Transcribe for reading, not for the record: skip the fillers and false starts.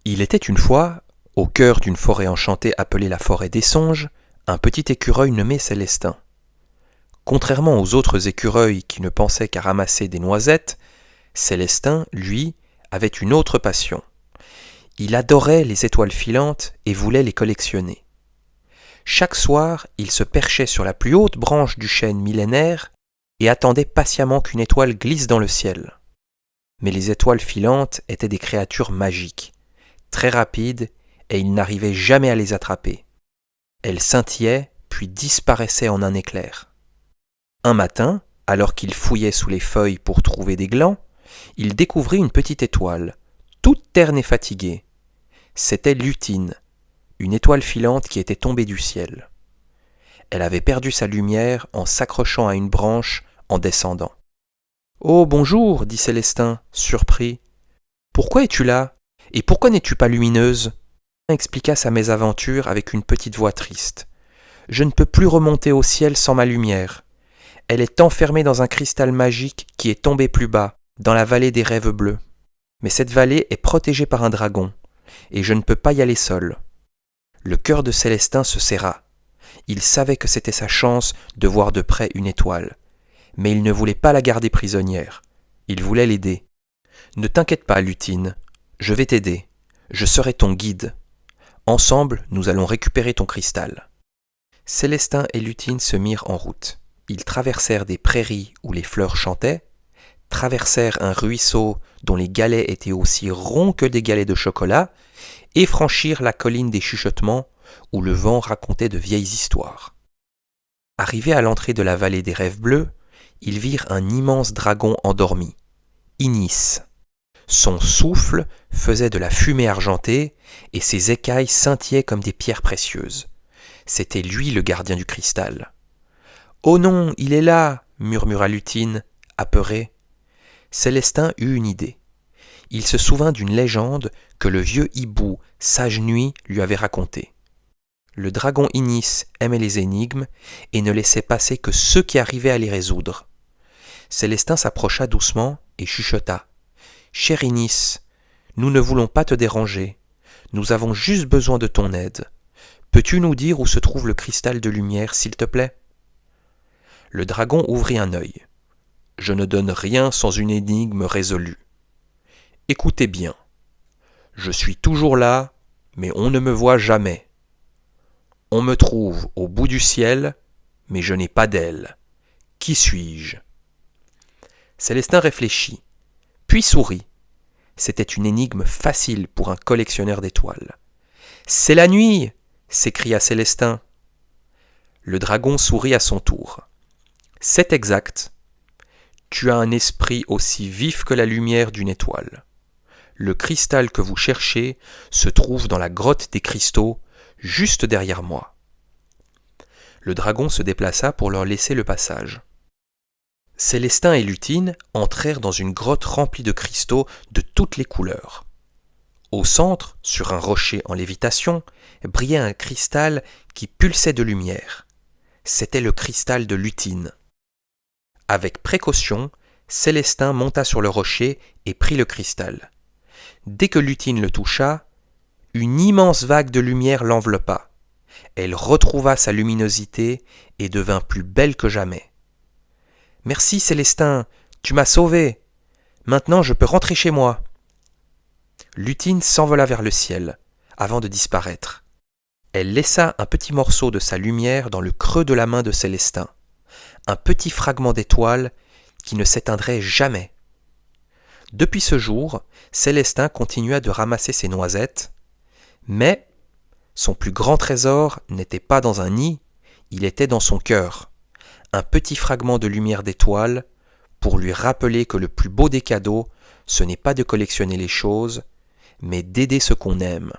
Il était une fois, au cœur d'une forêt enchantée appelée la forêt des songes, un petit écureuil nommé Célestin. Contrairement aux autres écureuils qui ne pensaient qu'à ramasser des noisettes, Célestin, lui, avait une autre passion. Il adorait les étoiles filantes et voulait les collectionner. Chaque soir, il se perchait sur la plus haute branche du chêne millénaire et attendait patiemment qu'une étoile glisse dans le ciel. Mais les étoiles filantes étaient des créatures magiques, très rapides, et il n'arrivait jamais à les attraper. Elles scintillaient, puis disparaissaient en un éclair. Un matin, alors qu'il fouillait sous les feuilles pour trouver des glands, il découvrit une petite étoile, toute terne et fatiguée. C'était Lutine, une étoile filante qui était tombée du ciel. Elle avait perdu sa lumière en s'accrochant à une branche en descendant. « Oh, bonjour, dit Célestin, surpris. Pourquoi es-tu là? Et pourquoi n'es-tu pas lumineuse ?» expliqua sa mésaventure avec une petite voix triste. « Je ne peux plus remonter au ciel sans ma lumière. Elle est enfermée dans un cristal magique qui est tombé plus bas, dans la vallée des rêves bleus. Mais cette vallée est protégée par un dragon, et je ne peux pas y aller seul. » Le cœur de Célestin se serra. Il savait que c'était sa chance de voir de près une étoile, mais il ne voulait pas la garder prisonnière. Il voulait l'aider. « Ne t'inquiète pas, Lutine, je vais t'aider. Je serai ton guide. Ensemble, nous allons récupérer ton cristal. » Célestin et Lutine se mirent en route. Ils traversèrent des prairies où les fleurs chantaient, traversèrent un ruisseau dont les galets étaient aussi ronds que des galets de chocolat, et franchirent la colline des chuchotements où le vent racontait de vieilles histoires. Arrivés à l'entrée de la vallée des rêves bleus, ils virent un immense dragon endormi, Inis. Son souffle faisait de la fumée argentée et ses écailles scintillaient comme des pierres précieuses. C'était lui le gardien du cristal. « Oh non, il est là !» murmura Lutine, apeurée. Célestin eut une idée. Il se souvint d'une légende que le vieux hibou Sage Nuit lui avait racontée. Le dragon Inis aimait les énigmes et ne laissait passer que ceux qui arrivaient à les résoudre. Célestin s'approcha doucement et chuchota. « Cher Inis, nous ne voulons pas te déranger. Nous avons juste besoin de ton aide. Peux-tu nous dire où se trouve le cristal de lumière, s'il te plaît ?» Le dragon ouvrit un œil. « Je ne donne rien sans une énigme résolue. Écoutez bien. Je suis toujours là, mais on ne me voit jamais. On me trouve au bout du ciel, mais je n'ai pas d'aile. Qui suis-je » Célestin réfléchit, puis sourit. C'était une énigme facile pour un collectionneur d'étoiles. « C'est la nuit !» s'écria Célestin. Le dragon sourit à son tour. « C'est exact. Tu as un esprit aussi vif que la lumière d'une étoile. Le cristal que vous cherchez se trouve dans la grotte des cristaux, juste derrière moi. » Le dragon se déplaça pour leur laisser le passage. Célestin et Lutine entrèrent dans une grotte remplie de cristaux de toutes les couleurs. Au centre, sur un rocher en lévitation, brillait un cristal qui pulsait de lumière. C'était le cristal de Lutine. Avec précaution, Célestin monta sur le rocher et prit le cristal. Dès que Lutine le toucha, une immense vague de lumière l'enveloppa. Elle retrouva sa luminosité et devint plus belle que jamais. « Merci Célestin, tu m'as sauvé. Maintenant je peux rentrer chez moi. » Lutine s'envola vers le ciel, avant de disparaître. Elle laissa un petit morceau de sa lumière dans le creux de la main de Célestin, un petit fragment d'étoile qui ne s'éteindrait jamais. Depuis ce jour, Célestin continua de ramasser ses noisettes, mais son plus grand trésor n'était pas dans un nid, il était dans son cœur, un petit fragment de lumière d'étoile pour lui rappeler que le plus beau des cadeaux, ce n'est pas de collectionner les choses, mais d'aider ce qu'on aime.